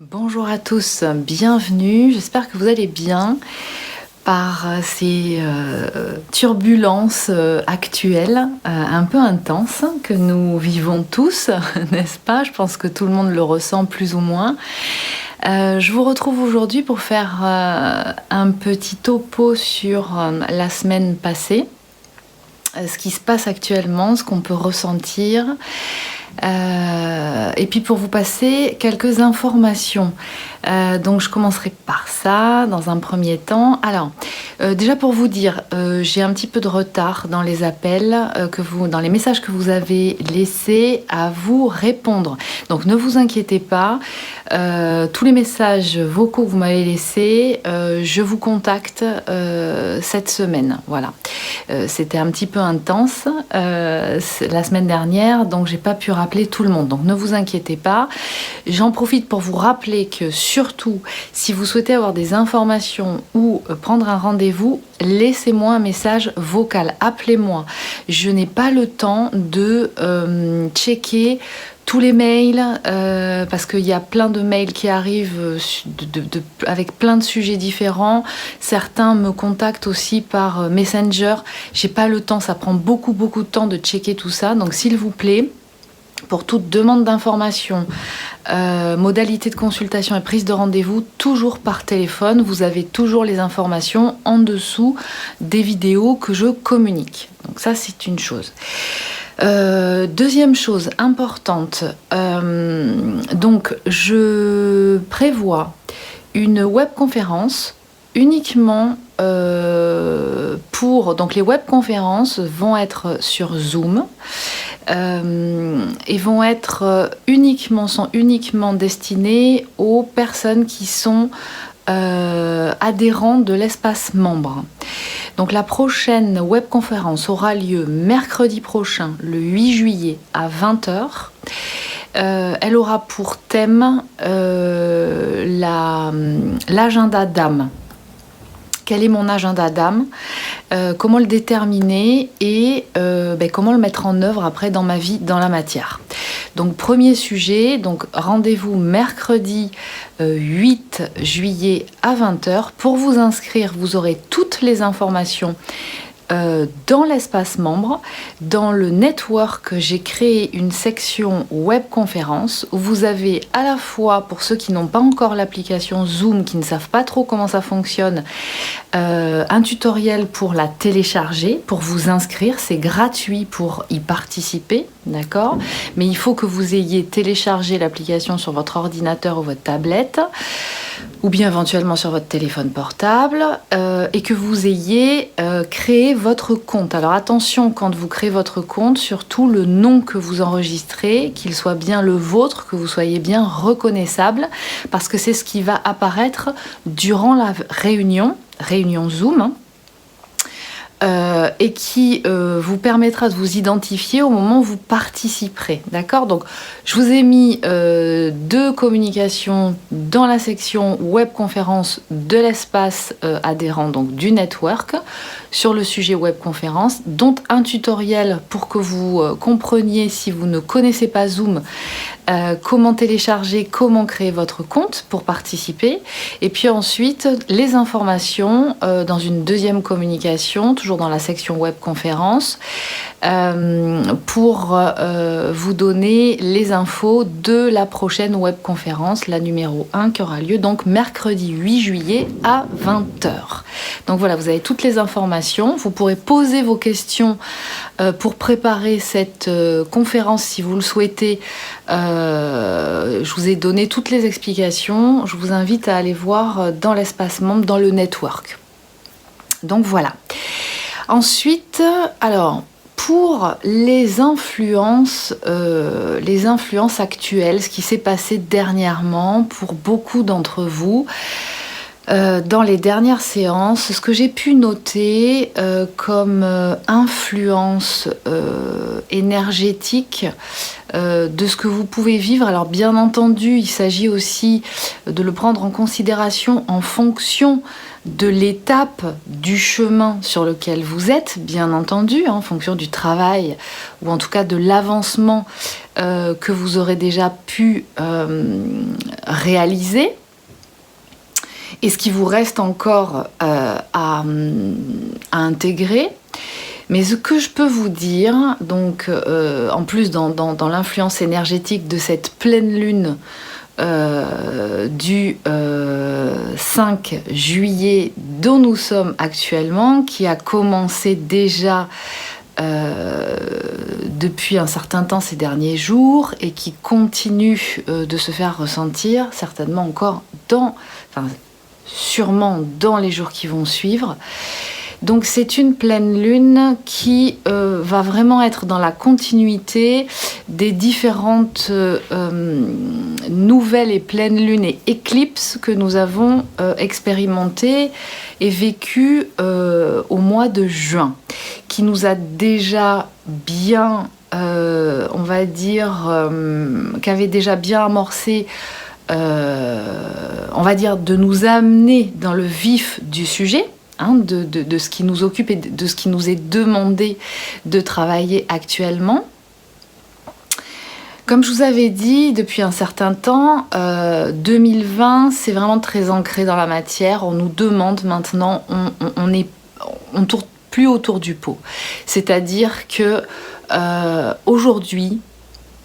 Bonjour à tous, bienvenue, j'espère que vous allez bien par ces turbulences actuelles un peu intenses que nous vivons tous, n'est-ce pas? Je pense que tout le monde le ressent plus ou moins. Je vous retrouve aujourd'hui pour faire un petit topo sur la semaine passée, ce qui se passe actuellement, ce qu'on peut ressentir. Et puis pour vous passer quelques informations. Donc je commencerai par ça dans un premier temps. Alors déjà pour vous dire, j'ai un petit peu de retard dans les appels, dans les messages que vous avez laissés à vous répondre. Donc ne vous inquiétez pas, tous les messages vocaux que vous m'avez laissés, je vous contacte cette semaine. Voilà. C'était un petit peu intense la semaine dernière, donc j'ai pas pu rappeler tout le monde. Donc ne vous inquiétez pas. J'en profite pour vous rappeler que surtout, si vous souhaitez avoir des informations ou prendre un rendez-vous, laissez-moi un message vocal. Appelez-moi. Je n'ai pas le temps de checker tous les mails, parce qu'il y a plein de mails qui arrivent avec plein de sujets différents. Certains me contactent aussi par Messenger. J'ai pas le temps, ça prend beaucoup de temps de checker tout ça. Donc s'il vous plaît, pour toute demande d'information, modalité de consultation et prise de rendez-vous, toujours par téléphone. Vous avez toujours les informations en dessous des vidéos que je communique. Donc ça, c'est une chose. Deuxième chose importante, donc je prévois une webconférence uniquement donc les webconférences vont être sur Zoom et sont uniquement destinées aux personnes qui sont adhérents de l'espace membre. Donc la prochaine webconférence aura lieu mercredi prochain, le 8 juillet à 20h. Elle aura pour thème l'agenda d'âme. Quel est mon agenda d'âme, comment le déterminer et comment le mettre en œuvre après dans ma vie, dans la matière. Donc premier sujet, donc rendez-vous mercredi 8 juillet à 20h. Pour vous inscrire, vous aurez toutes les informations dans l'espace membre. Dans le network, j'ai créé une section webconférence où vous avez à la fois, pour ceux qui n'ont pas encore l'application Zoom, qui ne savent pas trop comment ça fonctionne, un tutoriel pour la télécharger, pour vous inscrire. C'est gratuit pour y participer, d'accord? Mais il faut que vous ayez téléchargé l'application sur votre ordinateur ou votre tablette, ou bien éventuellement sur votre téléphone portable, et que vous ayez créé votre compte. Alors attention, quand vous créez votre compte, surtout le nom que vous enregistrez, qu'il soit bien le vôtre, que vous soyez bien reconnaissable, parce que c'est ce qui va apparaître durant la réunion Zoom, hein, et qui vous permettra de vous identifier au moment où vous participerez. D'accord? Donc, je vous ai mis deux communications dans la section webconférence de l'espace adhérent, donc du network, sur le sujet webconférence, dont un tutoriel pour que vous compreniez, si vous ne connaissez pas Zoom, comment télécharger, comment créer votre compte pour participer. Et puis ensuite, les informations dans une deuxième communication, toujours dans la section webconférence, pour vous donner les infos de la prochaine webconférence, la numéro 1, qui aura lieu donc mercredi 8 juillet à 20h. Donc voilà, vous avez toutes les informations. Vous pourrez poser vos questions pour préparer cette conférence si vous le souhaitez. Je vous ai donné toutes les explications. Je vous invite à aller voir dans l'espace membre, dans le network. Donc voilà. Ensuite, alors, pour les influences actuelles, ce qui s'est passé dernièrement pour beaucoup d'entre vous, dans les dernières séances, ce que j'ai pu noter comme influence énergétique de ce que vous pouvez vivre. Alors bien entendu, il s'agit aussi de le prendre en considération en fonction de l'étape du chemin sur lequel vous êtes, bien entendu, en fonction du travail ou en tout cas de l'avancement que vous aurez déjà pu réaliser. Et ce qui vous reste encore à intégrer. Mais ce que je peux vous dire, donc en plus dans l'influence énergétique de cette pleine lune du 5 juillet dont nous sommes actuellement, qui a commencé déjà depuis un certain temps ces derniers jours et qui continue de se faire ressentir certainement encore sûrement dans les jours qui vont suivre. Donc c'est une pleine lune qui va vraiment être dans la continuité des différentes nouvelles et pleines lunes et éclipses que nous avons expérimentées et vécues au mois de juin, qui nous a déjà bien, on va dire, qu'avait déjà bien amorcé on va dire, de nous amener dans le vif du sujet, de ce qui nous occupe et de ce qui nous est demandé de travailler actuellement. Comme je vous avais dit depuis un certain temps, 2020, c'est vraiment très ancré dans la matière. On nous demande maintenant, on tourne plus autour du pot. C'est-à-dire que aujourd'hui,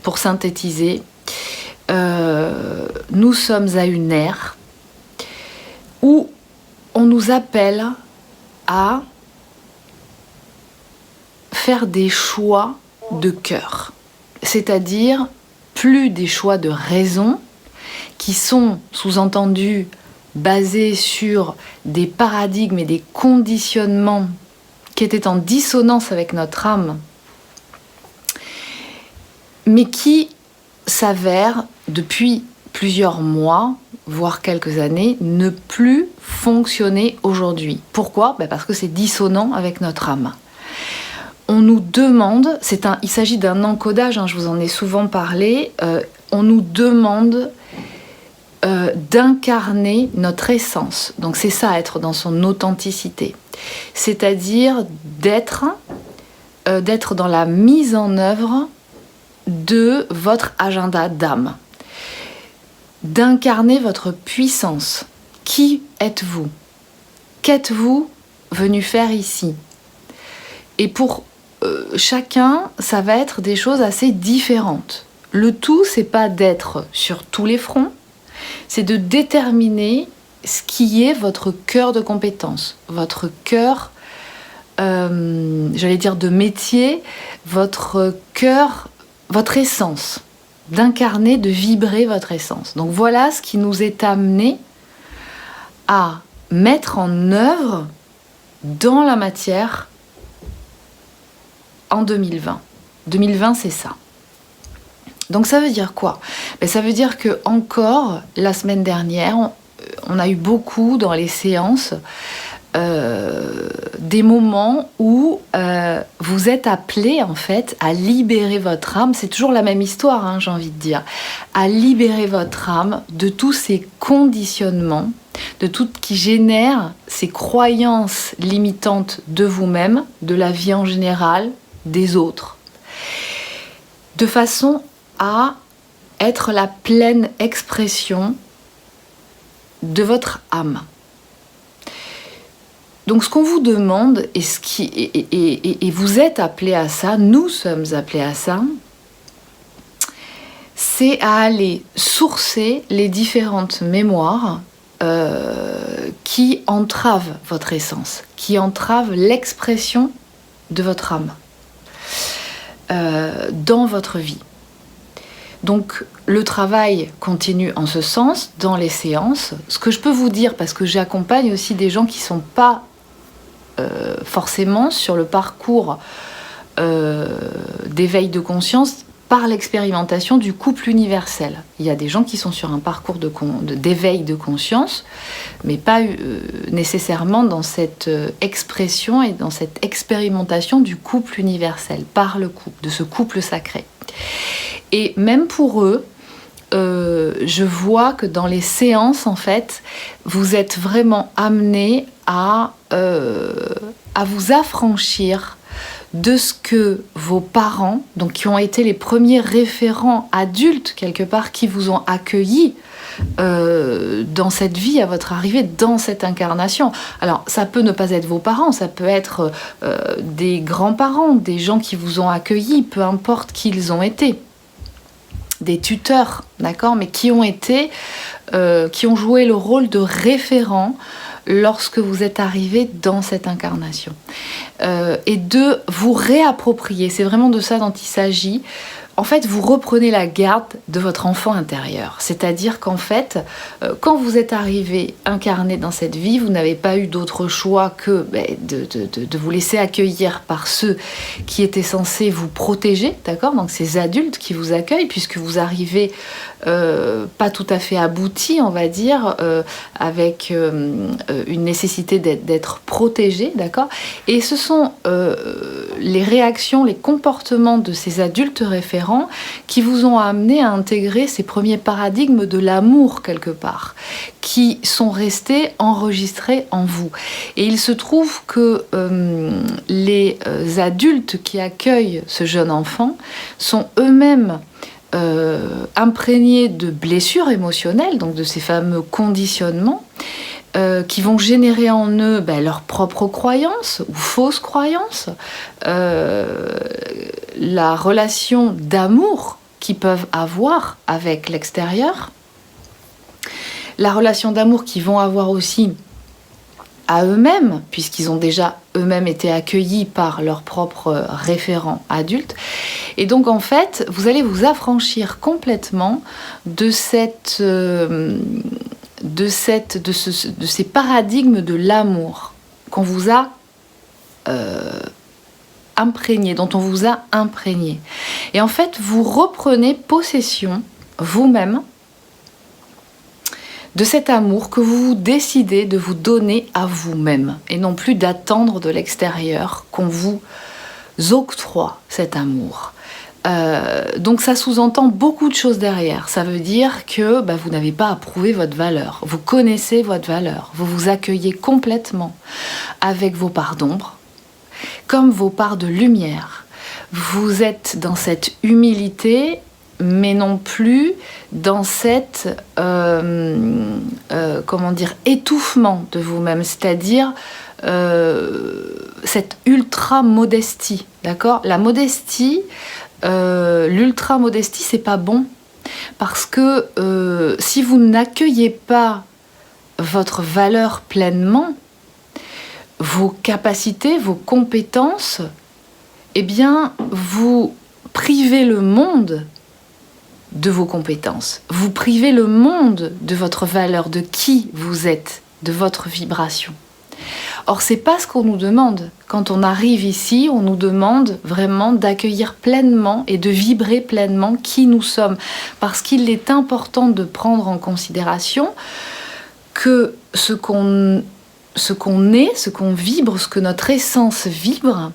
pour synthétiser, nous sommes à une ère où on nous appelle à faire des choix de cœur, c'est-à-dire plus des choix de raison qui sont sous-entendus basés sur des paradigmes et des conditionnements qui étaient en dissonance avec notre âme, mais qui s'avèrent depuis plusieurs mois, voire quelques années, ne plus fonctionner aujourd'hui. Pourquoi ? Parce que c'est dissonant avec notre âme. On nous demande, il s'agit d'un encodage, je vous en ai souvent parlé, on nous demande d'incarner notre essence. Donc c'est ça, être dans son authenticité. C'est-à-dire d'être dans la mise en œuvre de votre agenda d'âme. D'incarner votre puissance. Qui êtes-vous ? Qu'êtes-vous venu faire ici ? Et pour chacun, ça va être des choses assez différentes. Le tout, c'est pas d'être sur tous les fronts, c'est de déterminer ce qui est votre cœur de compétence, votre cœur, j'allais dire de métier, votre cœur, votre essence, d'incarner, de vibrer votre essence. Donc voilà ce qui nous est amené à mettre en œuvre dans la matière en 2020. 2020, c'est ça. Donc ça veut dire quoi ? Ça veut dire que encore la semaine dernière, on a eu beaucoup dans les séances des moments où vous êtes appelés en fait à libérer votre âme. C'est toujours la même histoire, j'ai envie de dire. À libérer votre âme de tous ces conditionnements, de tout ce qui génère ces croyances limitantes de vous-même, de la vie en général, des autres, de façon à être la pleine expression de votre âme. Donc ce qu'on vous demande, et vous êtes appelés à ça, nous sommes appelés à ça, c'est à aller sourcer les différentes mémoires qui entravent votre essence, qui entravent l'expression de votre âme dans votre vie. Donc le travail continue en ce sens dans les séances. Ce que je peux vous dire, parce que j'accompagne aussi des gens qui ne sont pas forcément sur le parcours d'éveil de conscience par l'expérimentation du couple universel. Il y a des gens qui sont sur un parcours d'éveil de conscience, mais pas nécessairement dans cette expression et dans cette expérimentation du couple universel, par le couple, de ce couple sacré. Et même pour eux, je vois que dans les séances, en fait, vous êtes vraiment amenés à vous affranchir de ce que vos parents, donc qui ont été les premiers référents adultes quelque part, qui vous ont accueillis dans cette vie, à votre arrivée, dans cette incarnation. Alors, ça peut ne pas être vos parents, ça peut être des grands-parents, des gens qui vous ont accueillis, peu importe qui ils ont été. Des tuteurs, d'accord, mais qui ont joué le rôle de référent lorsque vous êtes arrivé dans cette incarnation. Et de vous réapproprier, c'est vraiment de ça dont il s'agit. En fait, vous reprenez la garde de votre enfant intérieur. C'est-à-dire qu'en fait, quand vous êtes arrivé incarné dans cette vie, vous n'avez pas eu d'autre choix que de vous laisser accueillir par ceux qui étaient censés vous protéger, d'accord ? Donc ces adultes qui vous accueillent, puisque vous arrivez pas tout à fait abouti, on va dire, avec une nécessité d'être protégé, d'accord ? Et ce sont les réactions, les comportements de ces adultes référents qui vous ont amené à intégrer ces premiers paradigmes de l'amour quelque part, qui sont restés enregistrés en vous. Et il se trouve que les adultes qui accueillent ce jeune enfant sont eux-mêmes imprégnés de blessures émotionnelles, donc de ces fameux conditionnements, qui vont générer en eux leurs propres croyances ou fausses croyances, la relation d'amour qu'ils peuvent avoir avec l'extérieur, la relation d'amour qu'ils vont avoir aussi à eux-mêmes, puisqu'ils ont déjà eux-mêmes été accueillis par leurs propres référents adultes. Et donc en fait, vous allez vous affranchir complètement de ces paradigmes de l'amour qu'on vous a imprégné, dont on vous a imprégné. Et en fait, vous reprenez possession, vous-même, de cet amour que vous décidez de vous donner à vous-même, et non plus d'attendre de l'extérieur qu'on vous octroie cet amour. Donc ça sous-entend beaucoup de choses derrière. Ça veut dire que vous n'avez pas à prouver votre valeur. Vous connaissez votre valeur. Vous vous accueillez complètement avec vos parts d'ombre, comme vos parts de lumière. Vous êtes dans cette humilité, mais non plus dans cette étouffement de vous-même, c'est-à-dire cette ultra-modestie, d'accord ? La modestie, l'ultra-modestie, c'est pas bon, parce que si vous n'accueillez pas votre valeur pleinement, vos capacités, vos compétences, eh bien, vous privez le monde de vos compétences. Vous privez le monde de votre valeur, de qui vous êtes, de votre vibration. Or, c'est pas ce qu'on nous demande. Quand on arrive ici, on nous demande vraiment d'accueillir pleinement et de vibrer pleinement qui nous sommes. Parce qu'il est important de prendre en considération que ce qu'on est, ce qu'on vibre, ce que notre essence vibre,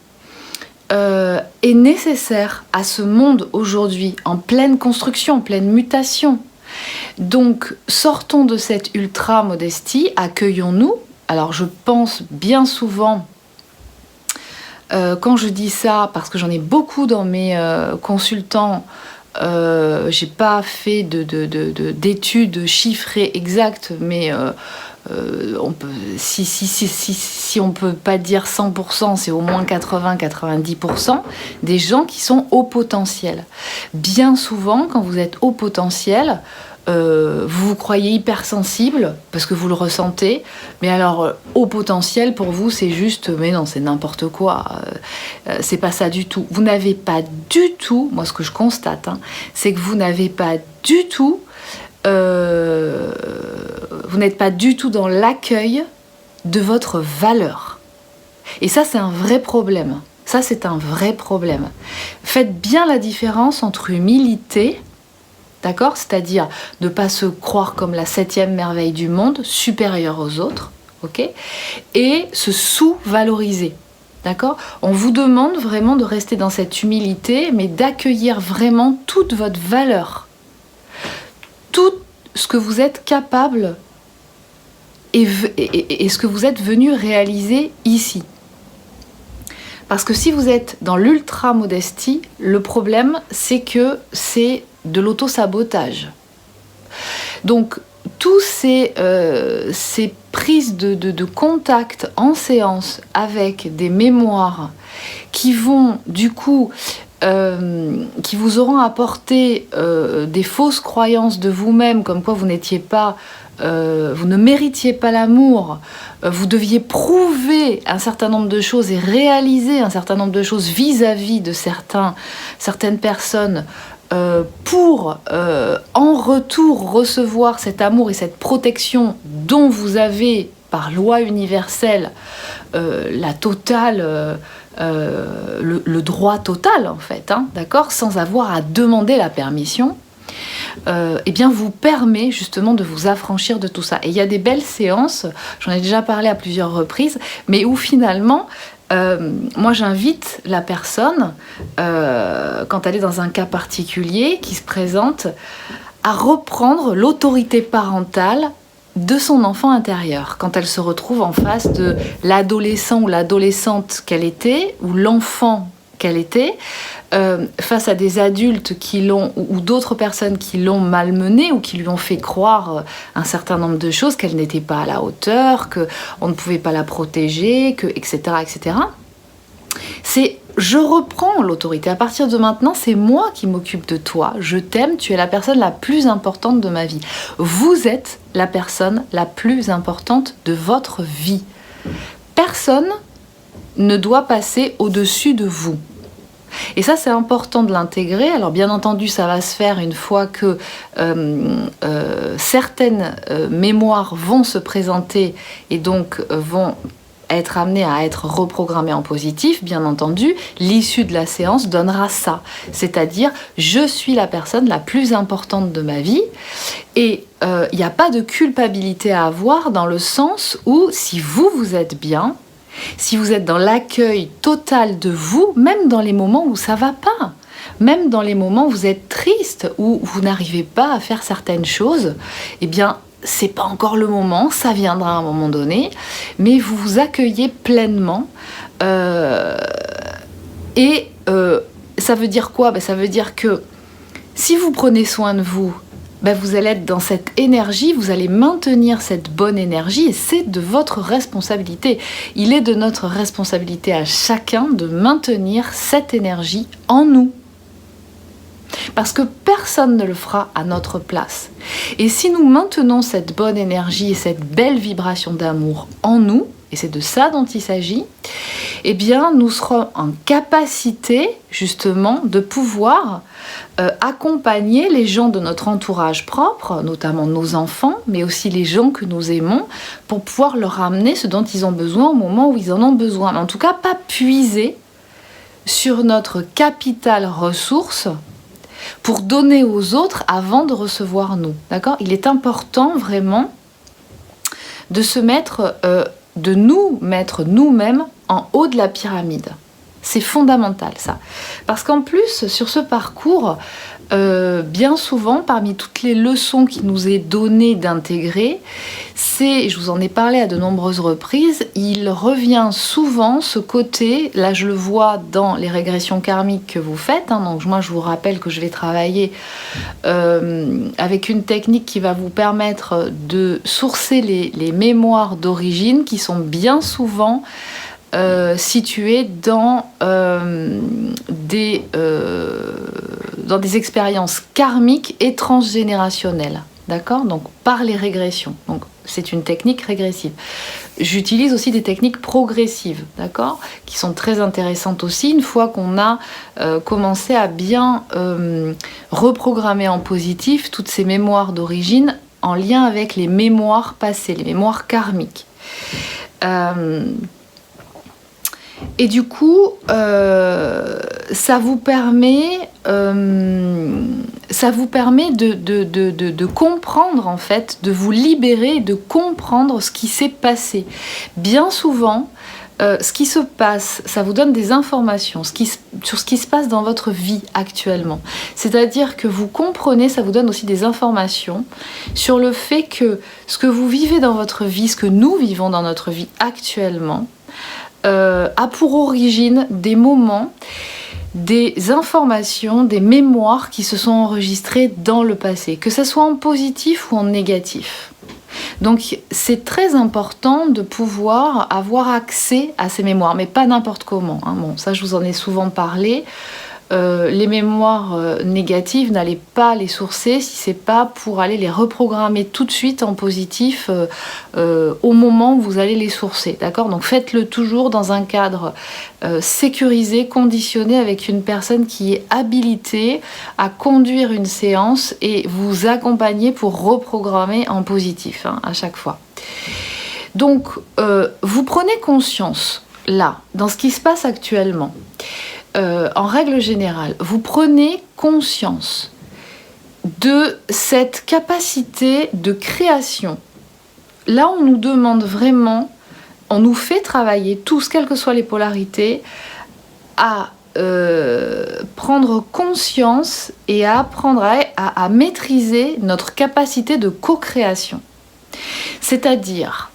est nécessaire à ce monde aujourd'hui, en pleine construction, en pleine mutation. Donc, sortons de cette ultra-modestie, accueillons-nous. Alors, je pense bien souvent, quand je dis ça, parce que j'en ai beaucoup dans mes consultants, j'ai pas fait d'études chiffrées exactes, mais on peut, si on peut pas dire 100%, c'est au moins 80-90% des gens qui sont haut potentiel. Bien souvent, quand vous êtes haut potentiel, vous vous croyez hypersensible parce que vous le ressentez, mais alors haut potentiel pour vous c'est juste, mais non, c'est n'importe quoi, c'est pas ça du tout. Vous n'avez pas du tout, moi ce que je constate, c'est que vous n'avez pas du tout, vous n'êtes pas du tout dans l'accueil de votre valeur. Et ça c'est un vrai problème. Ça, c'est un vrai problème. Faites bien la différence entre humilité, d'accord, c'est-à-dire ne pas se croire comme la 7e merveille du monde, supérieure aux autres, ok, et se sous-valoriser. D'accord ? On vous demande vraiment de rester dans cette humilité, mais d'accueillir vraiment toute votre valeur. Tout ce que vous êtes capable et ce que vous êtes venu réaliser ici. Parce que si vous êtes dans l'ultra-modestie, le problème, c'est que c'est de l'auto-sabotage. Donc, tous ces prises de contact en séance avec des mémoires qui vont du coup qui vous auront apporté des fausses croyances de vous-même, comme quoi vous n'étiez pas vous ne méritiez pas l'amour, vous deviez prouver un certain nombre de choses et réaliser un certain nombre de choses vis-à-vis de certaines personnes pour en retour recevoir cet amour et cette protection dont vous avez par loi universelle la totale le droit total en fait, hein, d'accord, sans avoir à demander la permission, eh bien vous permet justement de vous affranchir de tout ça. Et il y a des belles séances, j'en ai déjà parlé à plusieurs reprises, mais où finalement moi j'invite la personne quand elle est dans un cas particulier qui se présente à reprendre l'autorité parentale de son enfant intérieur, quand elle se retrouve en face de l'adolescent ou l'adolescente qu'elle était, ou l'enfant qu'elle était, face à des adultes qui l'ont, ou d'autres personnes qui l'ont malmenée ou qui lui ont fait croire un certain nombre de choses, qu'elle n'était pas à la hauteur, qu'on ne pouvait pas la protéger, etc., etc. C'est je reprends l'autorité. À partir de maintenant, c'est moi qui m'occupe de toi. Je t'aime, tu es la personne la plus importante de ma vie. Vous êtes la personne la plus importante de votre vie. Personne ne doit passer au-dessus de vous. Et ça, c'est important de l'intégrer. Alors, bien entendu, ça va se faire une fois que certaines mémoires vont se présenter et donc vont être amené à être reprogrammé en positif, bien entendu, l'issue de la séance donnera ça. C'est-à-dire, je suis la personne la plus importante de ma vie et il n'y a pas de culpabilité à avoir dans le sens où si vous êtes bien, si vous êtes dans l'accueil total de vous, même dans les moments où ça ne va pas, même dans les moments où vous êtes triste, où vous n'arrivez pas à faire certaines choses, eh bien, c'est pas encore le moment, ça viendra à un moment donné, mais vous vous accueillez pleinement. Et ça veut dire quoi ? Ça veut dire que si vous prenez soin de vous, vous allez être dans cette énergie, vous allez maintenir cette bonne énergie et c'est de votre responsabilité. Il est de notre responsabilité à chacun de maintenir cette énergie en nous. Parce que personne ne le fera à notre place. Et si nous maintenons cette bonne énergie et cette belle vibration d'amour en nous, et c'est de ça dont il s'agit, eh bien nous serons en capacité justement de pouvoir accompagner les gens de notre entourage propre, notamment nos enfants, mais aussi les gens que nous aimons, pour pouvoir leur amener ce dont ils ont besoin au moment où ils en ont besoin. Mais en tout cas, pas puiser sur notre capital ressource pour donner aux autres avant de recevoir nous, d'accord ? Il est important vraiment de se mettre, de nous mettre nous-mêmes en haut de la pyramide. C'est fondamental ça, parce qu'en plus sur ce parcours, bien souvent parmi toutes les leçons qui nous est donné d'intégrer, je vous en ai parlé à de nombreuses reprises, il revient souvent ce côté, là je le vois dans les régressions karmiques que vous faites, hein, donc moi je vous rappelle que je vais travailler avec une technique qui va vous permettre de sourcer les mémoires d'origine qui sont bien souvent situées dans des expériences karmiques et transgénérationnelles, d'accord ? Donc par les régressions. Donc c'est une technique régressive. J'utilise aussi des techniques progressives, d'accord ? Qui sont très intéressantes aussi une fois qu'on a commencé à bien reprogrammer en positif toutes ces mémoires d'origine en lien avec les mémoires passées, les mémoires karmiques. Et du coup, ça vous permet de comprendre, en fait, de vous libérer, de comprendre ce qui s'est passé. Bien souvent, ce qui se passe, ça vous donne des informations sur ce qui se passe dans votre vie actuellement. C'est-à-dire que vous comprenez, ça vous donne aussi des informations sur le fait que ce que vous vivez dans votre vie, ce que nous vivons dans notre vie actuellement, a pour origine des moments, des informations, des mémoires qui se sont enregistrées dans le passé, que ce soit en positif ou en négatif. Donc c'est très important de pouvoir avoir accès à ces mémoires, mais pas n'importe comment, hein. Bon, ça je vous en ai souvent parlé. Les mémoires négatives, n'allez pas les sourcer si c'est pas pour aller les reprogrammer tout de suite en positif au moment où vous allez les sourcer, d'accord? Donc faites-le toujours dans un cadre sécurisé, conditionné, avec une personne qui est habilitée à conduire une séance et vous accompagner pour reprogrammer en positif, hein, à chaque fois. Donc vous prenez conscience là, dans ce qui se passe actuellement. En règle générale, vous prenez conscience de cette capacité de création. Là, on nous demande vraiment, on nous fait travailler tous, quelles que soient les polarités, à prendre conscience et à apprendre à maîtriser notre capacité de co-création. C'est-à-dire,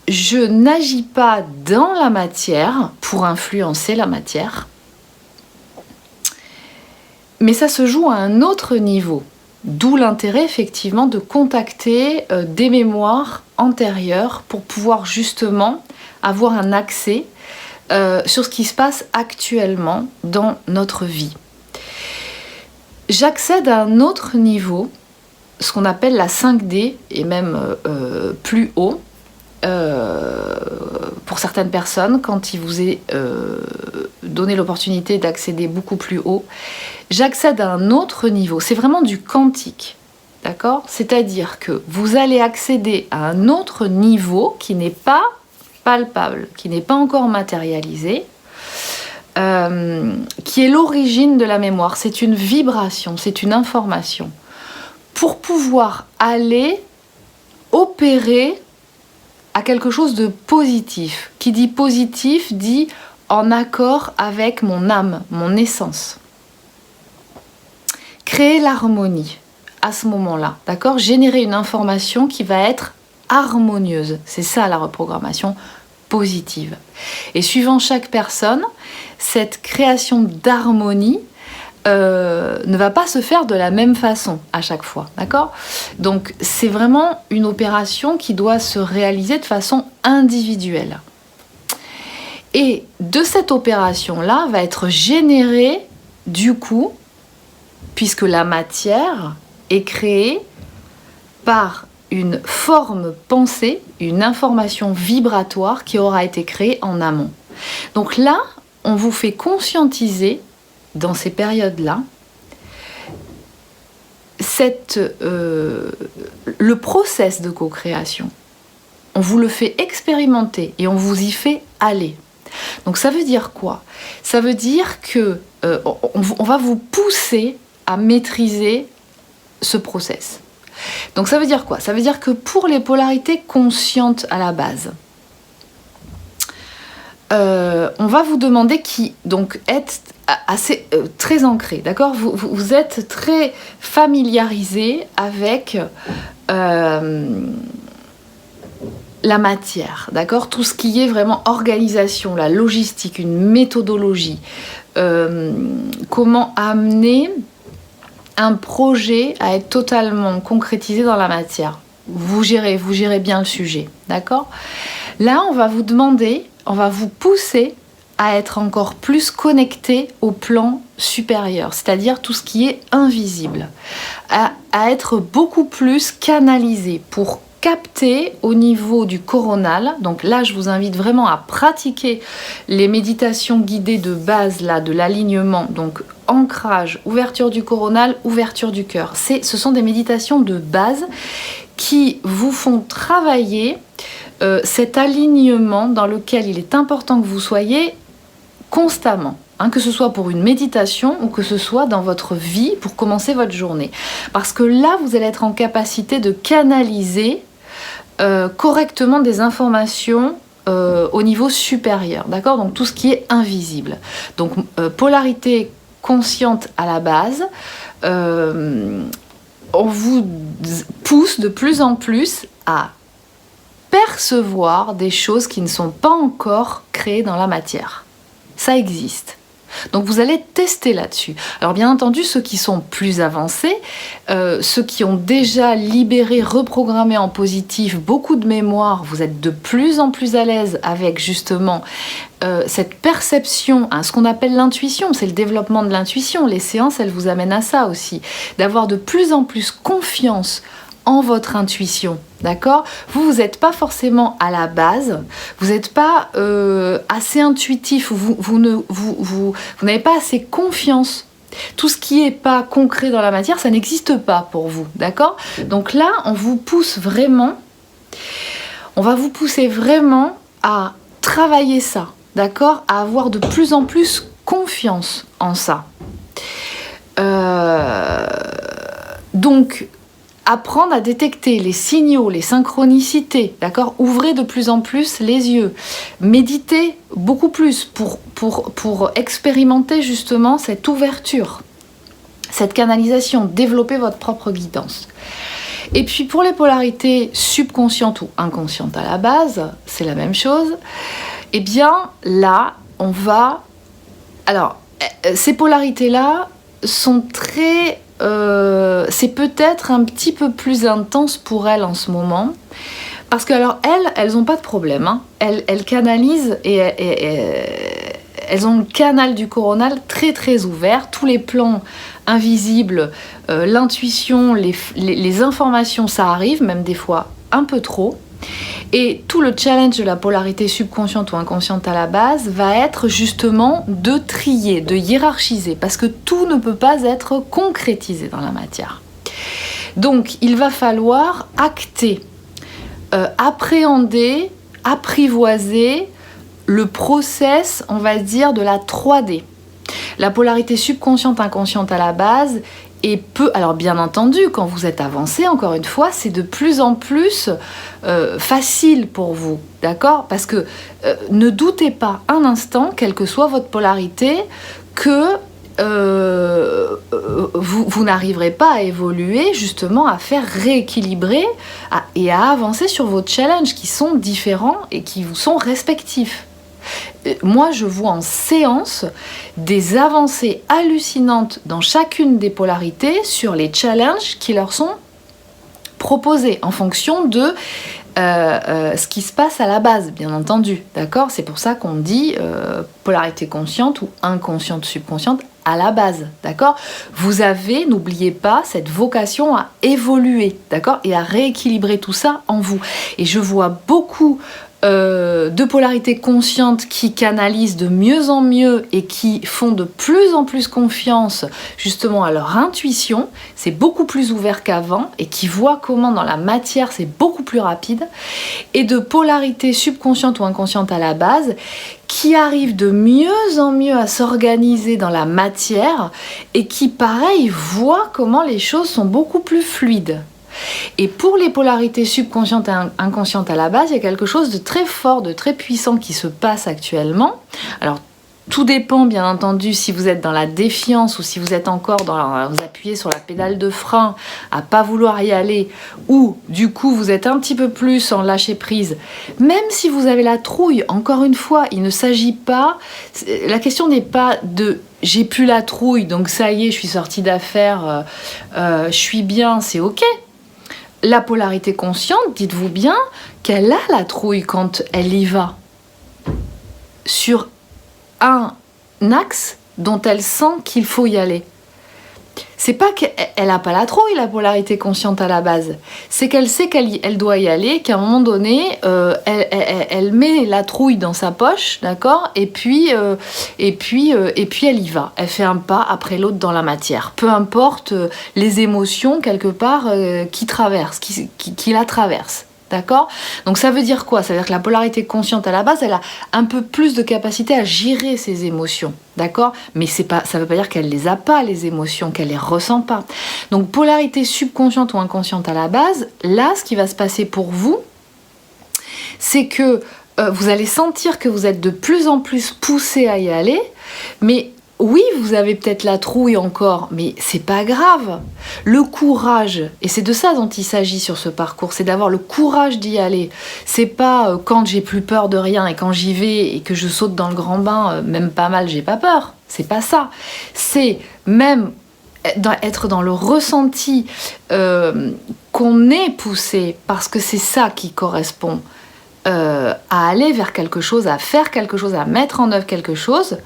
je n'agis pas dans la matière pour influencer la matière, mais ça se joue à un autre niveau, d'où l'intérêt effectivement de contacter des mémoires antérieures pour pouvoir justement avoir un accès sur ce qui se passe actuellement dans notre vie. J'accède à un autre niveau, ce qu'on appelle la 5D, et même plus haut, pour certaines personnes, quand il vous est donné l'opportunité d'accéder beaucoup plus haut, j'accède à un autre niveau. C'est vraiment du quantique, d'accord? C'est-à-dire que vous allez accéder à un autre niveau qui n'est pas palpable, qui n'est pas encore matérialisé, qui est l'origine de la mémoire. C'est une vibration, c'est une information. Pour pouvoir aller opérer à quelque chose de positif. Qui dit positif dit en accord avec mon âme, mon essence. Créer l'harmonie à ce moment-là, d'accord? Générer une information qui va être harmonieuse. C'est ça la reprogrammation positive. Et suivant chaque personne, cette création d'harmonie ne va pas se faire de la même façon à chaque fois, d'accord? Donc c'est vraiment une opération qui doit se réaliser de façon individuelle. Et de cette opération-là va être générée, du coup, puisque la matière est créée par une forme pensée, une information vibratoire qui aura été créée en amont. Donc là, on vous fait conscientiser dans ces périodes-là, le process de co-création. On vous le fait expérimenter et on vous y fait aller. Donc ça veut dire quoi? Ça veut dire que on va vous pousser à maîtriser ce process. Donc ça veut dire quoi? Ça veut dire que pour les polarités conscientes à la base, on va vous demander qui donc êtes assez très ancré, d'accord? Vous êtes très familiarisé avec la matière, d'accord? Tout ce qui est vraiment organisation, la logistique, une méthodologie, comment amener un projet à être totalement concrétisé dans la matière. Vous gérez bien le sujet, d'accord? Là, on va vous demander, on va vous pousser à être encore plus connecté au plan supérieur, c'est-à-dire tout ce qui est invisible, à être beaucoup plus canalisé pour capter au niveau du coronal. Donc là, je vous invite vraiment à pratiquer les méditations guidées de base là, de l'alignement, donc ancrage, ouverture du coronal, ouverture du cœur. Ce sont des méditations de base qui vous font travailler cet alignement dans lequel il est important que vous soyez constamment. Que ce soit pour une méditation ou que ce soit dans votre vie pour commencer votre journée. Parce que là, vous allez être en capacité de canaliser correctement des informations au niveau supérieur, d'accord? Donc tout ce qui est invisible. Donc polarité consciente à la base, on vous pousse de plus en plus à percevoir des choses qui ne sont pas encore créées dans la matière. Ça existe. Donc vous allez tester là-dessus. Alors bien entendu, ceux qui sont plus avancés, ceux qui ont déjà libéré, reprogrammé en positif beaucoup de mémoire, vous êtes de plus en plus à l'aise avec justement cette perception, ce qu'on appelle l'intuition, c'est le développement de l'intuition. Les séances, elles vous amènent à ça aussi, d'avoir de plus en plus confiance en votre intuition, d'accord? Vous n'êtes pas forcément à la base, vous n'êtes pas assez intuitif, vous n'avez pas assez confiance. Tout ce qui n'est pas concret dans la matière, ça n'existe pas pour vous, d'accord? Donc là, on va vous pousser vraiment à travailler ça, d'accord? À avoir de plus en plus confiance en ça. Donc, apprendre à détecter les signaux, les synchronicités, d'accord? Ouvrez de plus en plus les yeux. Méditez beaucoup plus pour expérimenter justement cette ouverture, cette canalisation, développer votre propre guidance. Et puis pour les polarités subconscientes ou inconscientes à la base, c'est la même chose. Eh bien là, on va... Alors, ces polarités-là sont très... c'est peut-être un petit peu plus intense pour elles en ce moment, parce que alors elles n'ont pas de problème, elles canalisent et elles ont le canal du coronal très très ouvert, tous les plans invisibles, l'intuition, les informations, ça arrive, même des fois un peu trop. Et tout le challenge de la polarité subconsciente ou inconsciente à la base va être justement de trier, de hiérarchiser, parce que tout ne peut pas être concrétisé dans la matière. Donc il va falloir acter, appréhender, apprivoiser le process, on va dire, de la 3D. La polarité subconsciente, inconsciente à la base, et peu, alors bien entendu, quand vous êtes avancé, encore une fois, c'est de plus en plus facile pour vous, d'accord? Parce que ne doutez pas un instant, quelle que soit votre polarité, que vous n'arriverez pas à évoluer, justement, à faire rééquilibrer et à avancer sur vos challenges qui sont différents et qui vous sont respectifs. Moi, je vois en séance des avancées hallucinantes dans chacune des polarités sur les challenges qui leur sont proposés en fonction de ce qui se passe à la base, bien entendu, d'accord? C'est pour ça qu'on dit polarité consciente ou inconsciente subconsciente à la base, d'accord? Vous avez, n'oubliez pas, cette vocation à évoluer, d'accord? Et à rééquilibrer tout ça en vous. Et je vois beaucoup de polarités conscientes qui canalisent de mieux en mieux et qui font de plus en plus confiance justement à leur intuition, c'est beaucoup plus ouvert qu'avant et qui voient comment dans la matière c'est beaucoup plus rapide, et de polarités subconscientes ou inconscientes à la base qui arrivent de mieux en mieux à s'organiser dans la matière et qui pareil voient comment les choses sont beaucoup plus fluides. Et pour les polarités subconscientes et inconscientes à la base, il y a quelque chose de très fort, de très puissant qui se passe actuellement. Alors, tout dépend, bien entendu, si vous êtes dans la défiance ou si vous êtes encore vous appuyez sur la pédale de frein à pas vouloir y aller, ou du coup vous êtes un petit peu plus en lâcher prise. Même si vous avez la trouille, encore une fois, il ne s'agit pas... La question n'est pas de « j'ai plus la trouille, donc ça y est, je suis sortie d'affaires, je suis bien, c'est ok ». La polarité consciente, dites-vous bien qu'elle a la trouille quand elle y va sur un axe dont elle sent qu'il faut y aller. C'est pas qu'elle n'a pas la trouille, la polarité consciente à la base. C'est qu'elle sait qu'elle doit y aller, qu'à un moment donné, elle met la trouille dans sa poche, d'accord, et puis elle y va. Elle fait un pas après l'autre dans la matière. Peu importe les émotions, quelque part, qui la traversent. D'accord? Donc ça veut dire quoi? Ça veut dire que la polarité consciente à la base, elle a un peu plus de capacité à gérer ses émotions. D'accord? Mais ça veut pas dire qu'elle les a pas, les émotions, qu'elle les ressent pas. Donc polarité subconsciente ou inconsciente à la base, là, ce qui va se passer pour vous, c'est que vous allez sentir que vous êtes de plus en plus poussé à y aller, mais oui, vous avez peut-être la trouille encore, mais c'est pas grave. Le courage, et c'est de ça dont il s'agit sur ce parcours, c'est d'avoir le courage d'y aller. C'est pas quand j'ai plus peur de rien et quand j'y vais et que je saute dans le grand bain, même pas mal, j'ai pas peur. C'est pas ça. C'est même être dans le ressenti qu'on est poussé, parce que c'est ça qui correspond à aller vers quelque chose, à faire quelque chose, à mettre en œuvre quelque chose.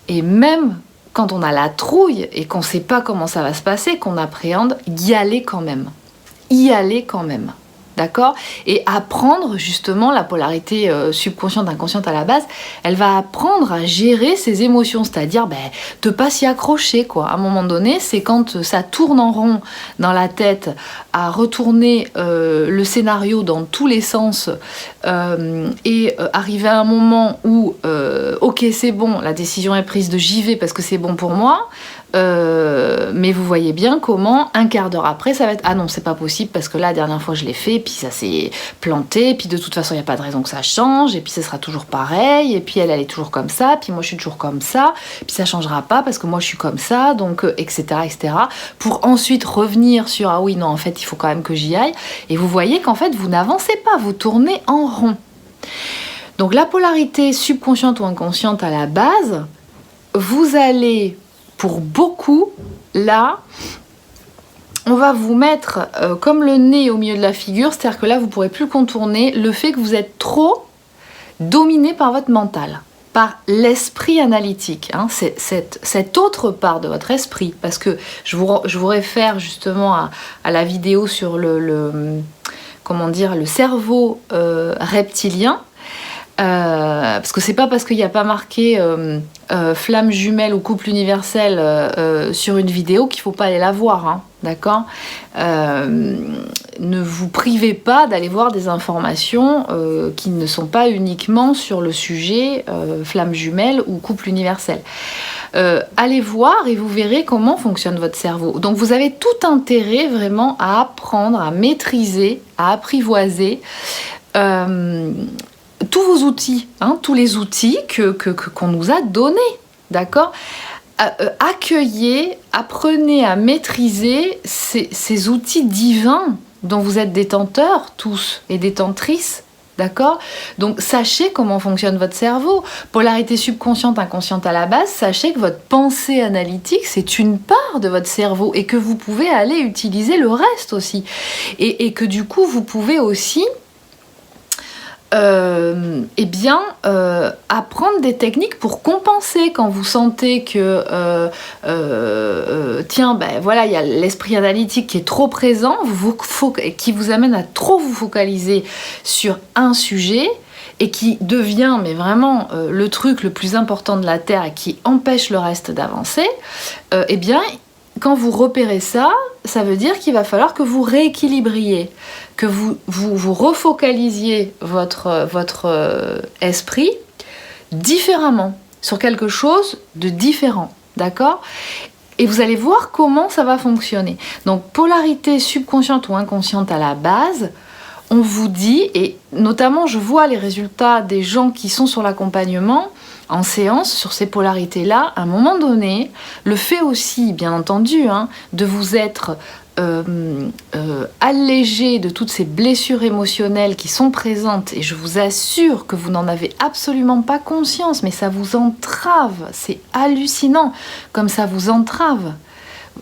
Et même quand on a la trouille et qu'on ne sait pas comment ça va se passer, qu'on appréhende, y aller quand même. Y aller quand même. D'accord? Et apprendre justement la polarité subconsciente, inconsciente à la base, elle va apprendre à gérer ses émotions, c'est-à-dire de pas s'y accrocher, quoi. À un moment donné, c'est quand ça tourne en rond dans la tête, à retourner le scénario dans tous les sens et arriver à un moment où ok, c'est bon, la décision est prise de j'y vais parce que c'est bon pour moi. Mais vous voyez bien comment un quart d'heure après ça va être ah non, c'est pas possible parce que là la dernière fois je l'ai fait, puis ça s'est planté, puis de toute façon il n'y a pas de raison que ça change, et puis ça sera toujours pareil, et puis elle est toujours comme ça, puis moi je suis toujours comme ça, puis ça changera pas parce que moi je suis comme ça, donc etc., etc., pour ensuite revenir sur ah oui non, en fait il faut quand même que j'y aille, et vous voyez qu'en fait vous n'avancez pas, vous tournez en rond. Donc la polarité subconsciente ou inconsciente à la base, vous allez, pour beaucoup, là, on va vous mettre comme le nez au milieu de la figure, c'est-à-dire que là, vous ne pourrez plus contourner le fait que vous êtes trop dominé par votre mental, par l'esprit analytique. Hein, c'est cette autre part de votre esprit, parce que je vous réfère justement à la vidéo sur le cerveau reptilien. Parce que c'est pas parce qu'il n'y a pas marqué flamme jumelle ou couple universel sur une vidéo qu'il faut pas aller la voir, hein, d'accord? Ne vous privez pas d'aller voir des informations qui ne sont pas uniquement sur le sujet flamme jumelle ou couple universel. Allez voir et vous verrez comment fonctionne votre cerveau. Donc vous avez tout intérêt vraiment à apprendre, à maîtriser, à apprivoiser tous vos outils, hein, tous les outils qu'on nous a donnés, d'accord? Accueillez, apprenez à maîtriser ces outils divins dont vous êtes détenteurs tous et détentrices, d'accord? Donc sachez comment fonctionne votre cerveau. Polarité subconsciente, inconsciente à la base, sachez que votre pensée analytique, c'est une part de votre cerveau et que vous pouvez aller utiliser le reste aussi. Et que du coup, vous pouvez aussi apprendre des techniques pour compenser quand vous sentez que il y a l'esprit analytique qui est trop présent, qui vous amène à trop vous focaliser sur un sujet et qui devient vraiment le truc le plus important de la Terre et qui empêche le reste d'avancer. Quand vous repérez ça, ça veut dire qu'il va falloir que vous rééquilibriez, que vous refocalisiez votre esprit différemment, sur quelque chose de différent, d'accord? Et vous allez voir comment ça va fonctionner. Donc, polarité subconsciente ou inconsciente à la base, on vous dit, et notamment je vois les résultats des gens qui sont sur l'accompagnement, en séance, sur ces polarités-là, à un moment donné, le fait aussi, bien entendu, de vous être allégé de toutes ces blessures émotionnelles qui sont présentes, et je vous assure que vous n'en avez absolument pas conscience, mais ça vous entrave, c'est hallucinant comme ça vous entrave.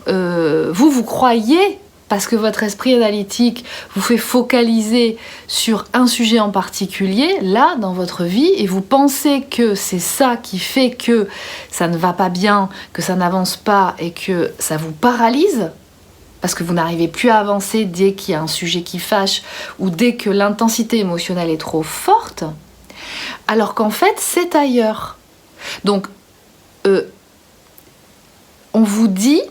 Vous croyez, parce que votre esprit analytique vous fait focaliser sur un sujet en particulier, là, dans votre vie, et vous pensez que c'est ça qui fait que ça ne va pas bien, que ça n'avance pas et que ça vous paralyse, parce que vous n'arrivez plus à avancer dès qu'il y a un sujet qui fâche ou dès que l'intensité émotionnelle est trop forte, alors qu'en fait, c'est ailleurs. Donc, on vous dit...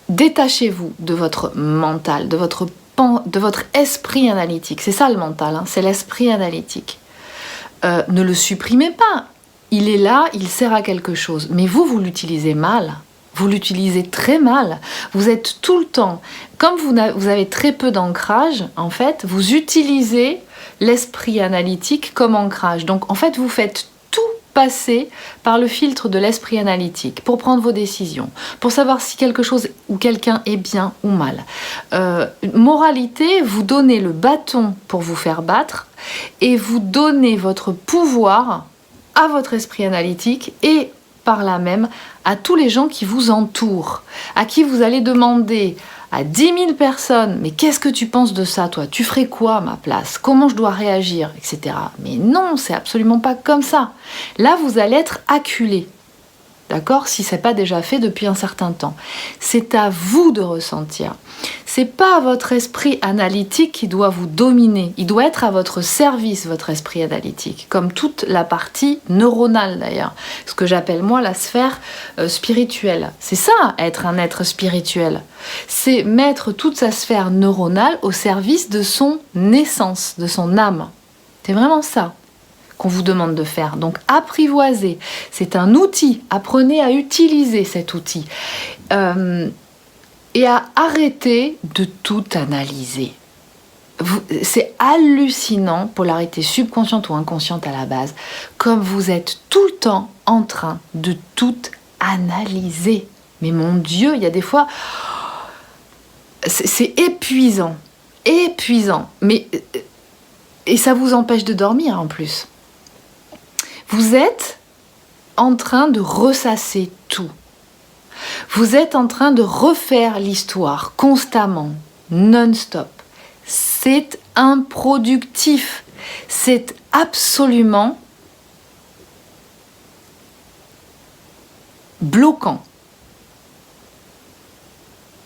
Détachez-vous de votre mental, de votre de votre esprit analytique. C'est ça le mental, hein, c'est l'esprit analytique. Ne le supprimez pas. Il est là, il sert à quelque chose. Mais vous l'utilisez mal. Vous l'utilisez très mal. Vous êtes tout le temps, comme vous avez très peu d'ancrage, en fait, vous utilisez l'esprit analytique comme ancrage. Donc, en fait, vous faites tout passer par le filtre de l'esprit analytique pour prendre vos décisions, pour savoir si quelque chose ou quelqu'un est bien ou mal. Moralité, vous donnez le bâton pour vous faire battre et vous donnez votre pouvoir à votre esprit analytique et par là même à tous les gens qui vous entourent, à qui vous allez demander à 10 000 personnes, mais qu'est-ce que tu penses de ça, toi? Tu ferais quoi à ma place? Comment je dois réagir? Etc. Mais non, c'est absolument pas comme ça. Là, vous allez être acculé. D'accord? Si ce n'est pas déjà fait depuis un certain temps. C'est à vous de ressentir. C'est pas votre esprit analytique qui doit vous dominer. Il doit être à votre service, votre esprit analytique. Comme toute la partie neuronale d'ailleurs. Ce que j'appelle moi la sphère spirituelle. C'est ça, être un être spirituel. C'est mettre toute sa sphère neuronale au service de son essence, de son âme. C'est vraiment ça qu'on vous demande de faire. Donc apprivoiser, c'est un outil, apprenez à utiliser cet outil et à arrêter de tout analyser. C'est hallucinant, polarité subconsciente ou inconsciente à la base, comme vous êtes tout le temps en train de tout analyser. Mais mon Dieu, il y a des fois, c'est épuisant, mais et ça vous empêche de dormir en plus. Vous êtes en train de ressasser tout. Vous êtes en train de refaire l'histoire constamment, non-stop. C'est improductif. C'est absolument bloquant.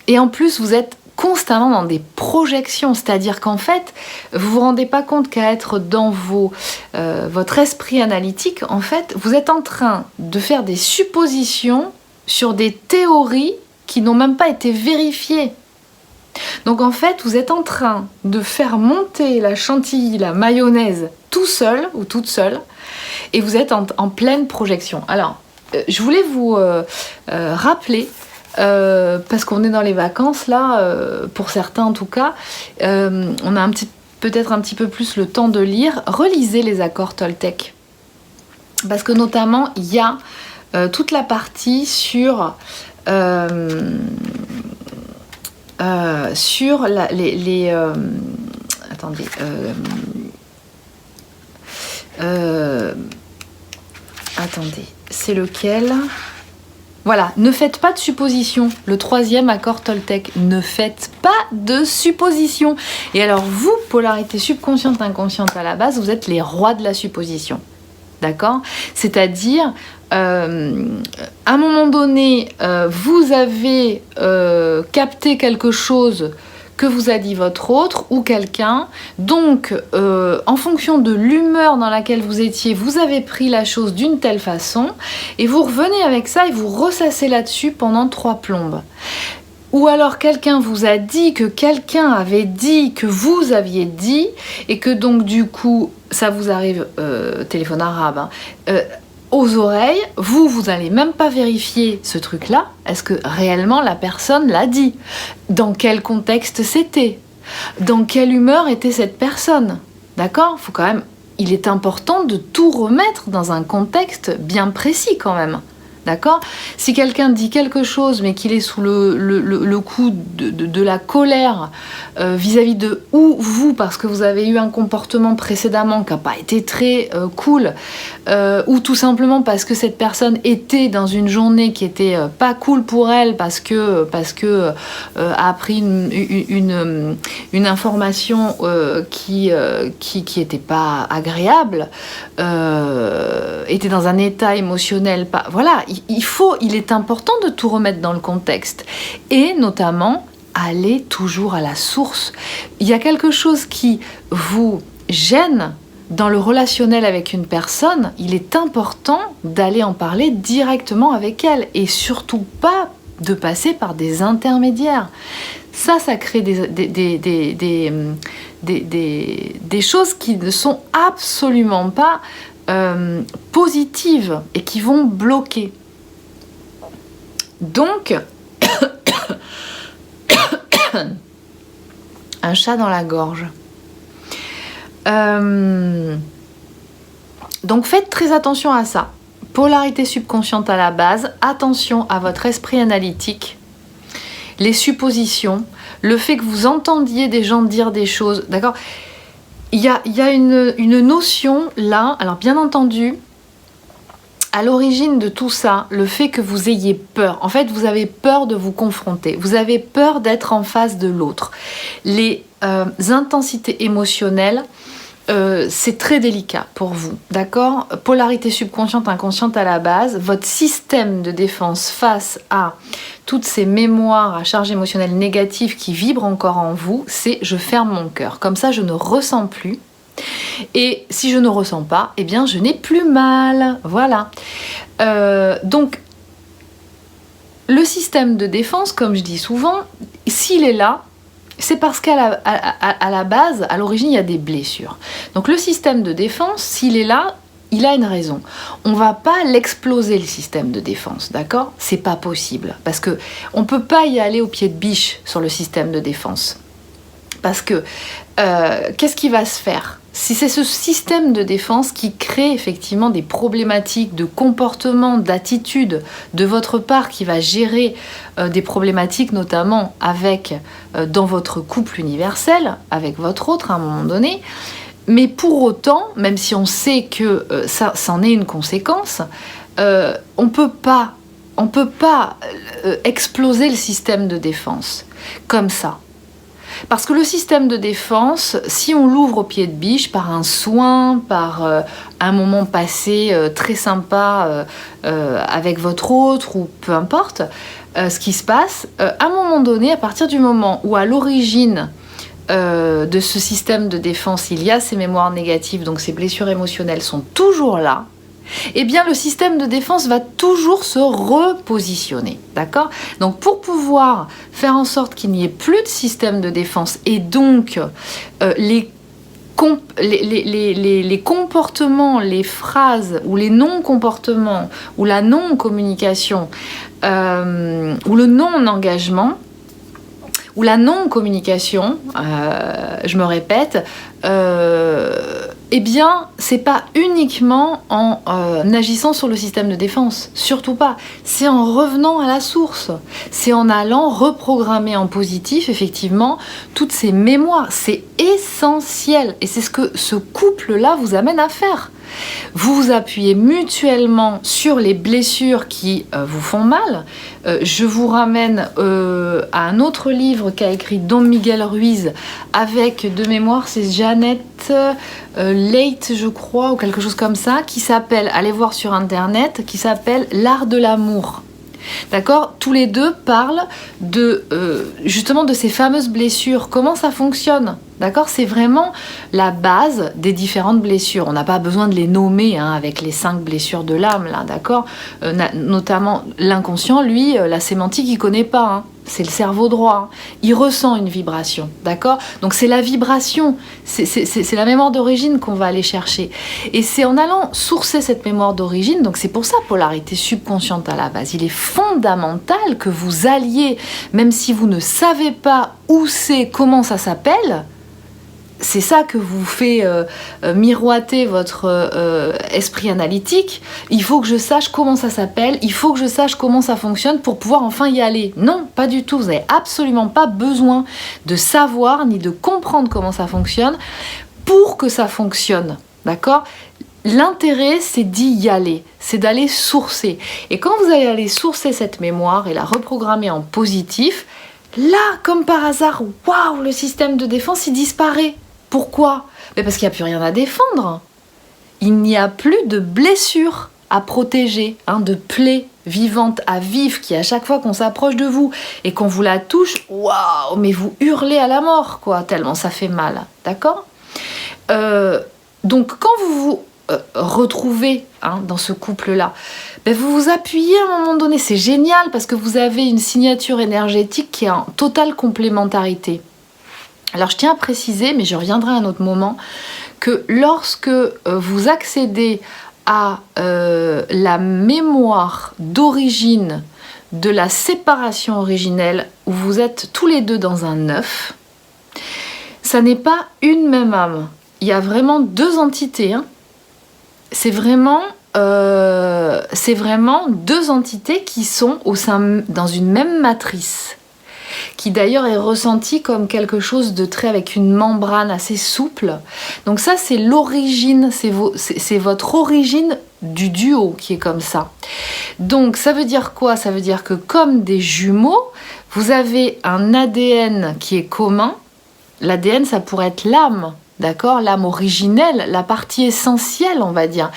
Et en plus, vous êtes constamment dans des projections, c'est-à-dire qu'en fait, vous vous rendez pas compte qu'à être dans votre esprit analytique, en fait, vous êtes en train de faire des suppositions sur des théories qui n'ont même pas été vérifiées. Donc en fait, vous êtes en train de faire monter la chantilly, la mayonnaise, tout seul ou toute seule, et vous êtes en pleine projection. Alors, je voulais vous rappeler parce qu'on est dans les vacances là, pour certains en tout cas, on a peut-être un petit peu plus le temps de lire. Relisez les accords Toltec, parce que notamment il y a toute la partie sur attendez. Attendez, c'est lequel ? Voilà, ne faites pas de suppositions. Le 3e accord Toltec, ne faites pas de suppositions. Et alors vous, polarité subconsciente, inconsciente à la base, vous êtes les rois de la supposition. D'accord ? C'est-à-dire, à un moment donné, vous avez capté quelque chose que vous a dit votre autre ou quelqu'un. Donc, en fonction de l'humeur dans laquelle vous étiez, vous avez pris la chose d'une telle façon et vous revenez avec ça et vous ressassez là-dessus pendant 3 plombes. Ou alors quelqu'un vous a dit que quelqu'un avait dit que vous aviez dit et que donc du coup, ça vous arrive, téléphone arabe, aux oreilles, vous n'allez même pas vérifier ce truc-là. Est-ce que réellement la personne l'a dit? Dans quel contexte c'était? Dans quelle humeur était cette personne? D'accord? Faut quand même, il est important de tout remettre dans un contexte bien précis quand même. D'accord? Si quelqu'un dit quelque chose mais qu'il est sous le coup de la colère vis-à-vis de vous parce que vous avez eu un comportement précédemment qui n'a pas été très cool ou tout simplement parce que cette personne était dans une journée qui était pas cool pour elle parce que a appris une information qui était pas agréable, était dans un état émotionnel pas... Voilà, il est important de tout remettre dans le contexte et notamment aller toujours à la source. Il y a quelque chose qui vous gêne dans le relationnel avec une personne, il est important d'aller en parler directement avec elle et surtout pas de passer par des intermédiaires. Ça crée des choses qui ne sont absolument pas positives et qui vont bloquer. Donc, un chat dans la gorge. Donc faites très attention à ça. Polarité subconsciente à la base, attention à votre esprit analytique, les suppositions, le fait que vous entendiez des gens dire des choses, d'accord ? Il y a une notion là, alors bien entendu, à l'origine de tout ça, le fait que vous ayez peur. En fait, vous avez peur de vous confronter. Vous avez peur d'être en face de l'autre. Les intensités émotionnelles, c'est très délicat pour vous, d'accord ? Polarité subconsciente, inconsciente à la base. Votre système de défense face à toutes ces mémoires à charge émotionnelle négative qui vibrent encore en vous, c'est « je ferme mon cœur ». Comme ça, je ne ressens plus. Et si je ne ressens pas, eh bien je n'ai plus mal. Voilà. Donc, le système de défense, comme je dis souvent, s'il est là, c'est parce qu'à la base, à l'origine, il y a des blessures. Donc le système de défense, s'il est là, il a une raison. On ne va pas l'exploser, le système de défense, d'accord ? C'est pas possible. Parce qu'on ne peut pas y aller au pied de biche sur le système de défense. Parce que, qu'est-ce qui va se faire ? Si c'est ce système de défense qui crée effectivement des problématiques de comportement, d'attitude de votre part, qui va gérer des problématiques notamment dans votre couple universel, avec votre autre à un moment donné, mais pour autant, même si on sait que ça en est une conséquence, on peut pas exploser le système de défense comme ça. Parce que le système de défense, si on l'ouvre au pied de biche par un soin, par un moment passé très sympa avec votre autre ou peu importe ce qui se passe, à un moment donné, à partir du moment où à l'origine de ce système de défense, il y a ces mémoires négatives, donc ces blessures émotionnelles sont toujours là, eh bien le système de défense va toujours se repositionner, d'accord ? Donc pour pouvoir faire en sorte qu'il n'y ait plus de système de défense et donc les comportements, les phrases ou les non-comportements ou la non-communication ou le non-engagement ou la non-communication, je me répète, eh bien, c'est pas uniquement en agissant sur le système de défense, surtout pas. C'est en revenant à la source. C'est en allant reprogrammer en positif, effectivement, toutes ces mémoires. C'est essentiel. Et c'est ce que ce couple-là vous amène à faire. Vous vous appuyez mutuellement sur les blessures qui vous font mal. Je vous ramène à un autre livre qu'a écrit Don Miguel Ruiz avec, de mémoire, c'est Janet Leight, je crois, ou quelque chose comme ça, qui s'appelle, allez voir sur internet, qui s'appelle L'art de l'amour. D'accord ? Tous les deux parlent justement de ces fameuses blessures. Comment ça fonctionne ? D'accord ? C'est vraiment la base des différentes blessures. On n'a pas besoin de les nommer avec les 5 blessures de l'âme, là, d'accord ? Notamment l'inconscient, lui, la sémantique, il ne connaît pas. C'est le cerveau droit. Il ressent une vibration, d'accord ? Donc c'est la vibration, c'est la mémoire d'origine qu'on va aller chercher. Et c'est en allant sourcer cette mémoire d'origine, donc c'est pour ça polarité subconsciente à la base. Il est fondamental que vous alliez, même si vous ne savez pas où c'est, comment ça s'appelle, c'est ça que vous fait miroiter votre esprit analytique. Il faut que je sache comment ça s'appelle, il faut que je sache comment ça fonctionne pour pouvoir enfin y aller. Non, pas du tout. Vous n'avez absolument pas besoin de savoir ni de comprendre comment ça fonctionne pour que ça fonctionne. D'accord ? L'intérêt, c'est d'y aller, c'est d'aller sourcer. Et quand vous allez aller sourcer cette mémoire et la reprogrammer en positif, là, comme par hasard, waouh, le système de défense, il disparaît. Pourquoi ? Mais parce qu'il n'y a plus rien à défendre. Il n'y a plus de blessures à protéger, de plaies vivantes à vivre qui, à chaque fois qu'on s'approche de vous et qu'on vous la touche, waouh, mais vous hurlez à la mort, quoi, tellement ça fait mal. D'accord ? Donc, quand vous retrouver dans ce couple-là, ben vous vous appuyez à un moment donné, c'est génial parce que vous avez une signature énergétique qui est en totale complémentarité. Alors je tiens à préciser, mais je reviendrai à un autre moment, que lorsque vous accédez à la mémoire d'origine de la séparation originelle, où vous êtes tous les deux dans un œuf, ça n'est pas une même âme. Il y a vraiment deux entités. C'est vraiment deux entités qui sont dans une même matrice, qui d'ailleurs est ressentie comme quelque chose de très avec une membrane assez souple. Donc ça, c'est l'origine, c'est votre origine du duo qui est comme ça. Donc ça veut dire quoi? Ça veut dire que comme des jumeaux, vous avez un ADN qui est commun. L'ADN, ça pourrait être l'âme. D'accord, l'âme originelle, la partie essentielle, on va dire.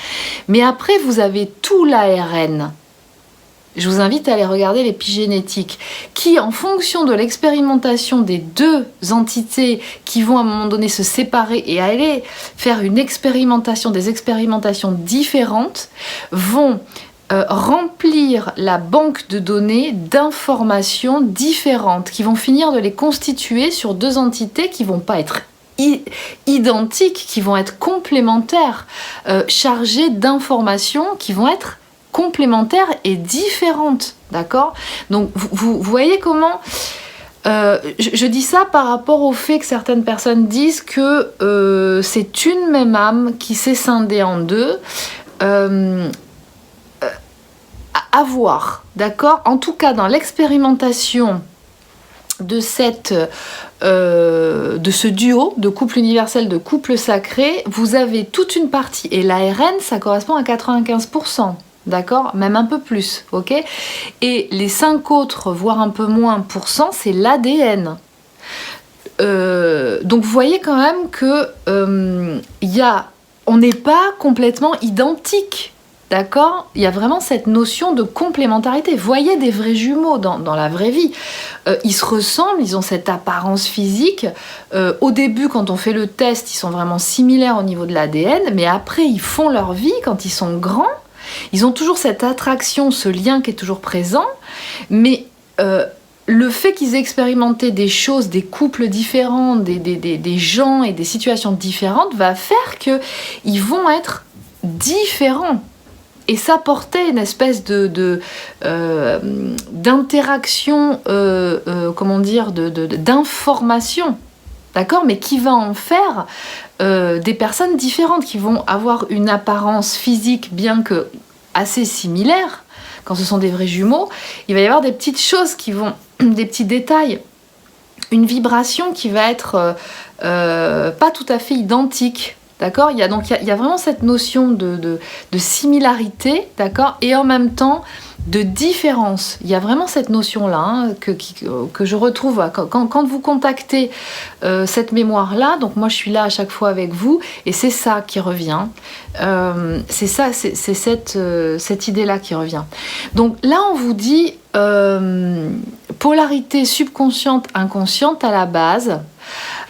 Mais après, vous avez tout l'ARN. Je vous invite à aller regarder l'épigénétique, qui, en fonction de l'expérimentation des deux entités qui vont à un moment donné se séparer et aller faire des expérimentations différentes, vont remplir la banque de données d'informations différentes, qui vont finir de les constituer sur deux entités qui ne vont pas être identiques, qui vont être complémentaires, chargées d'informations qui vont être complémentaires et différentes, d'accord? Donc vous voyez comment je dis ça par rapport au fait que certaines personnes disent que c'est une même âme qui s'est scindée en deux. À voir, d'accord? En tout cas, dans l'expérimentation de ce duo de couple universel, de couple sacré, vous avez toute une partie, et l'ARN, ça correspond à 95%, d'accord? Même un peu plus, ok? Et les 5 autres, voire un peu moins %, c'est l'ADN. Donc vous voyez quand même que on n'est pas complètement identique. D'accord? Il y a vraiment cette notion de complémentarité. Voyez des vrais jumeaux dans la vraie vie. Ils se ressemblent, ils ont cette apparence physique. Au début, quand on fait le test, ils sont vraiment similaires au niveau de l'ADN, mais après, ils font leur vie quand ils sont grands. Ils ont toujours cette attraction, ce lien qui est toujours présent, mais le fait qu'ils aient expérimenté des choses, des couples différents, des gens et des situations différentes, va faire qu'ils vont être différents. Et s'apporter une espèce d'interaction, d'information, d'accord, mais qui va en faire des personnes différentes, qui vont avoir une apparence physique bien que assez similaire. Quand ce sont des vrais jumeaux, il va y avoir des petites choses des petits détails, une vibration qui va être pas tout à fait identique. D'accord? Il y a vraiment cette notion de similarité, d'accord? Et en même temps de différence. Il y a vraiment cette notion-là que je retrouve quand vous contactez cette mémoire-là. Donc moi je suis là à chaque fois avec vous et c'est ça qui revient. C'est cette idée-là qui revient. Donc là on vous dit polarité subconsciente, inconsciente à la base.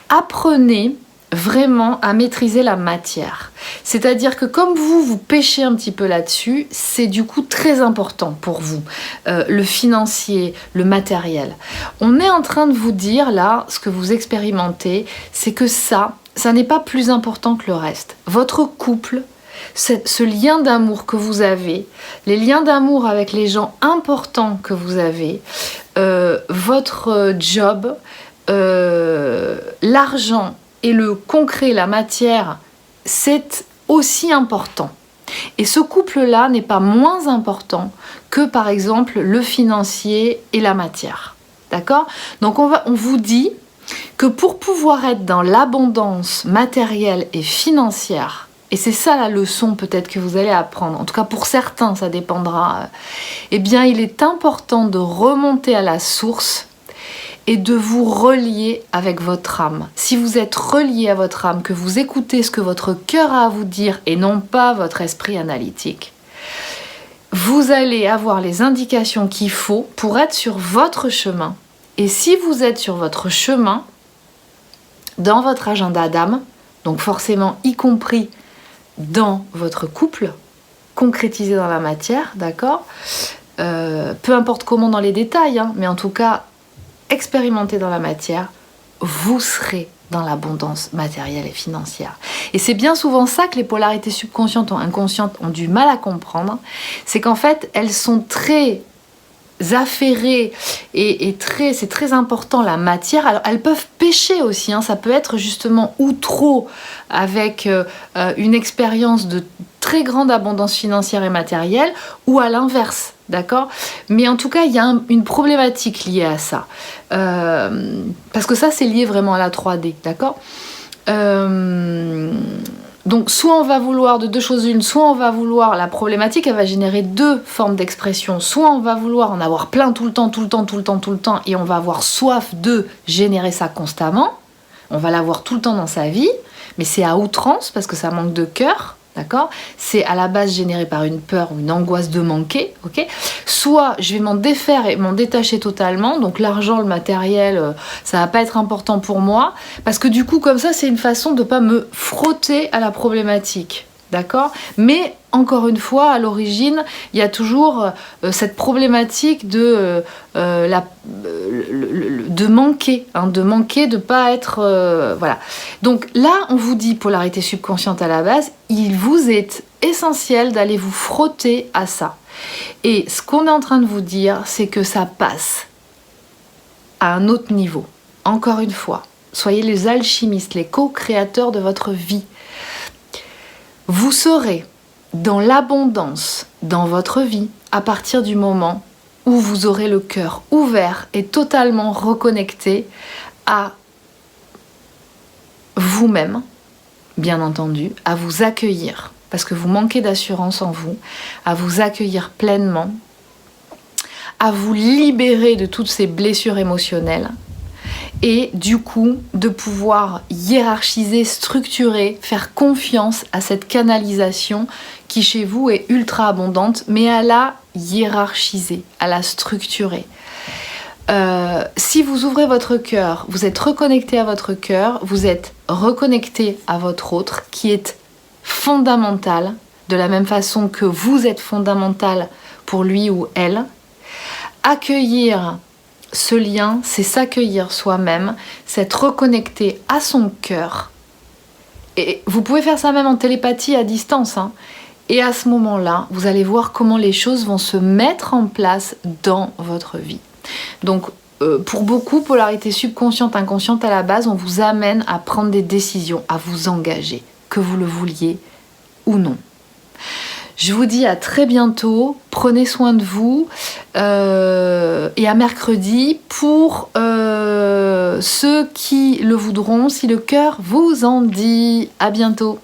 Apprenez vraiment à maîtriser la matière. C'est-à-dire que comme vous pêchez un petit peu là-dessus, c'est du coup très important pour vous, le financier, le matériel. On est en train de vous dire là, ce que vous expérimentez, c'est que ça n'est pas plus important que le reste. Votre couple, ce lien d'amour que vous avez, les liens d'amour avec les gens importants que vous avez, votre job, l'argent, et le concret, la matière, c'est aussi important. Et ce couple-là n'est pas moins important que, par exemple, le financier et la matière. D'accord? Donc, on vous dit que pour pouvoir être dans l'abondance matérielle et financière, et c'est ça la leçon peut-être que vous allez apprendre, en tout cas pour certains, ça dépendra, eh bien, il est important de remonter à la source et de vous relier avec votre âme. Si vous êtes relié à votre âme, que vous écoutez ce que votre cœur a à vous dire et non pas votre esprit analytique, vous allez avoir les indications qu'il faut pour être sur votre chemin. Et si vous êtes sur votre chemin, dans votre agenda d'âme, donc forcément y compris dans votre couple, concrétisé dans la matière, d'accord, peu importe comment dans les détails, hein, mais en tout cas, expérimenté dans la matière, vous serez dans l'abondance matérielle et financière. Et c'est bien souvent ça que les polarités subconscientes ou inconscientes ont du mal à comprendre, c'est qu'en fait, elles sont très affairées et c'est très important la matière. Alors elles peuvent pécher aussi, hein, ça peut être justement ou trop avec une expérience de très grande abondance financière et matérielle, ou à l'inverse, d'accord? Mais en tout cas, il y a une problématique liée à ça. Parce que ça, c'est lié vraiment à la 3D, d'accord? Donc, soit on va vouloir de deux choses l'une, soit on va vouloir, la problématique, elle va générer deux formes d'expression. Soit on va vouloir en avoir plein tout le temps, et on va avoir soif de générer ça constamment. On va l'avoir tout le temps dans sa vie, mais c'est à outrance parce que ça manque de cœur. D'accord? C'est à la base généré par une peur ou une angoisse de manquer, ok? Soit je vais m'en défaire et m'en détacher totalement, donc l'argent, le matériel, ça va pas être important pour moi, parce que du coup, comme ça, c'est une façon de pas me frotter à la problématique, d'accord? Mais encore une fois, à l'origine, il y a toujours cette problématique de manquer, hein, de pas être... voilà. Donc là, on vous dit, polarité subconsciente à la base, il vous est essentiel d'aller vous frotter à ça. Et ce qu'on est en train de vous dire, c'est que ça passe à un autre niveau. Encore une fois, soyez les alchimistes, les co-créateurs de votre vie. Vous serez dans l'abondance dans votre vie à partir du moment où vous aurez le cœur ouvert et totalement reconnecté à vous-même, bien entendu, à vous accueillir, parce que vous manquez d'assurance en vous, à vous accueillir pleinement, à vous libérer de toutes ces blessures émotionnelles, et du coup de pouvoir hiérarchiser, structurer, faire confiance à cette canalisation qui chez vous est ultra abondante, mais à la hiérarchiser, à la structurer. Si vous ouvrez votre cœur, vous êtes reconnecté à votre cœur, vous êtes reconnecté à votre autre qui est fondamental, de la même façon que vous êtes fondamental pour lui ou elle. Accueillir ce lien, c'est s'accueillir soi-même, c'est être reconnecté à son cœur. Et vous pouvez faire ça même en télépathie à distance, hein. Et à ce moment-là, vous allez voir comment les choses vont se mettre en place dans votre vie. Donc, pour beaucoup, polarité subconsciente, inconsciente à la base, on vous amène à prendre des décisions, à vous engager, que vous le vouliez ou non. Je vous dis à très bientôt, prenez soin de vous et à mercredi pour ceux qui le voudront, si le cœur vous en dit. À bientôt.